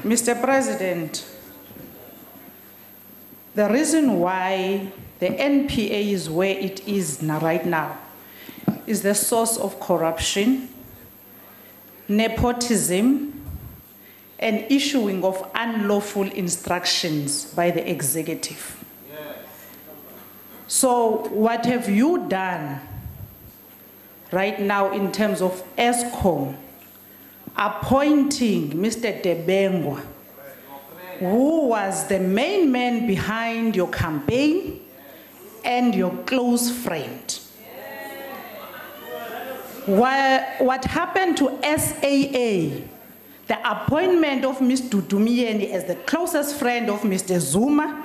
Mr. President, the reason why the NPA is where it is now, right now, is the source of corruption, nepotism, and issuing of unlawful instructions by the executive. So what have you done right now in terms of Eskom appointing Mr. Dabengwa, who was the main man behind your campaign and your close friend? What happened to SAA, the appointment of Ms. Dudumieni as the closest friend of Mr. Zuma,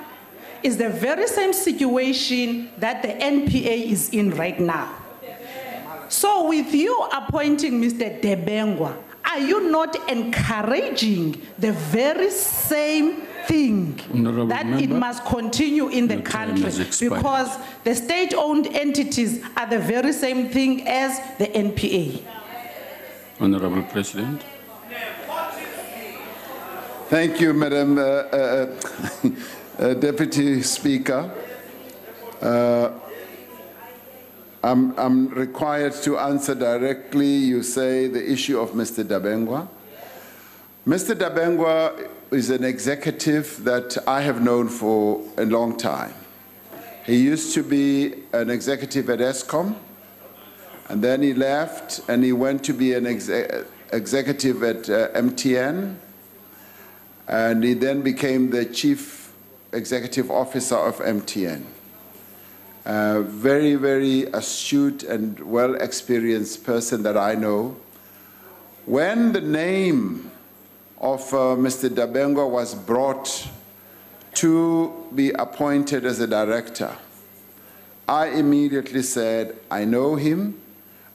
is the very same situation that the NPA is in right now. So with you appointing Mr. Dabengwa, are you not encouraging the very same thing that it must continue in the country? Because the state-owned entities are the very same thing as the NPA. Honorable President. Thank you, Madam Deputy Speaker. I'm required to answer directly. You say the issue of Mr. Dabengwa. Mr. Dabengwa is an executive that I have known for a long time. He used to be an executive at Eskom, and then he left and he went to be an executive at MTN, and he then became the chief executive officer of MTN. Very, very astute and well-experienced person that I know. When the name of Mr. Dabengwa was brought to be appointed as a director, I immediately said, I know him,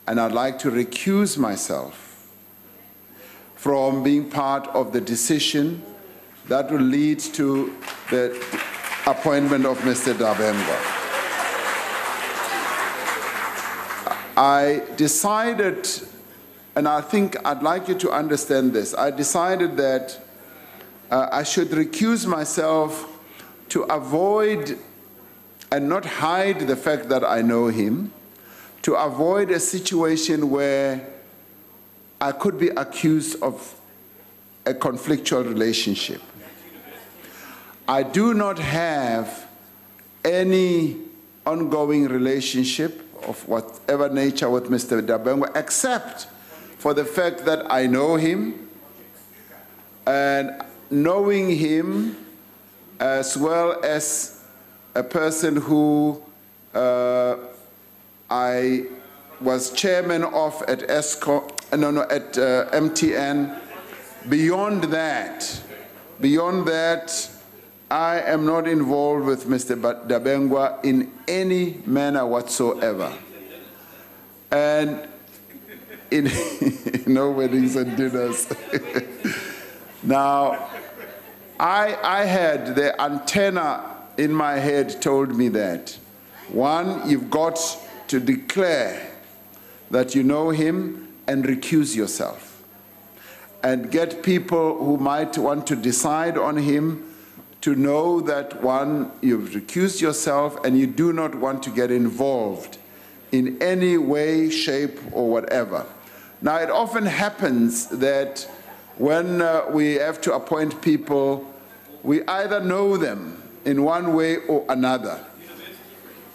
and I'd like to recuse myself from being part of the decision that will lead to the appointment of Mr. Dabengwa. I decided, and I think I'd like you to understand this, I decided that I should recuse myself to avoid and not hide the fact that I know him, to avoid a situation where I could be accused of a conflictual relationship. I do not have any ongoing relationship of whatever nature with Mr. Dabengwa, except for the fact that I know him, and knowing him as well as a person who I was chairman of at Eskom, at MTN. Beyond that, I am not involved with Mr. Dabengwa in any manner whatsoever. And in no weddings and dinners. Now, I had the antenna in my head told me that, one, you've got to declare that you know him and recuse yourself. And get people who might want to decide on him to know that, one, you've recused yourself and you do not want to get involved in any way, shape, or whatever. Now, it often happens that when we have to appoint people, we either know them in one way or another.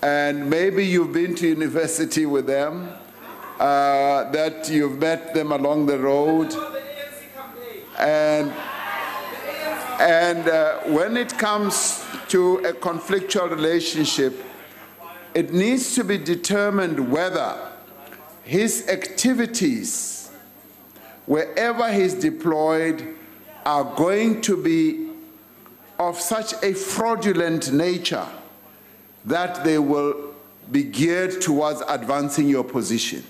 And maybe you've been to university with them, that you've met them along the road. And when it comes to a conflictual relationship, it needs to be determined whether his activities, wherever he's deployed, are going to be of such a fraudulent nature that they will be geared towards advancing your position.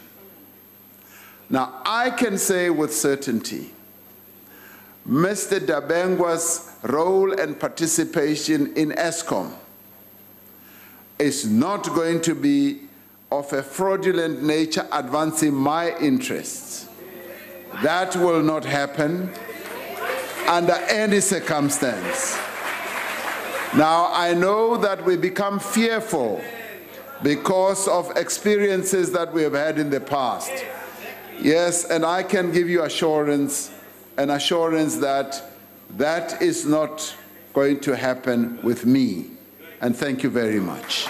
Now, I can say with certainty, Mr. Dabengwa's role and participation in Eskom is not going to be of a fraudulent nature advancing my interests. That will not happen. under any circumstance. Now, I know that we become fearful because of experiences that we have had in the past. Yes, and I can give you assurance that that is not going to happen with me. And thank you very much.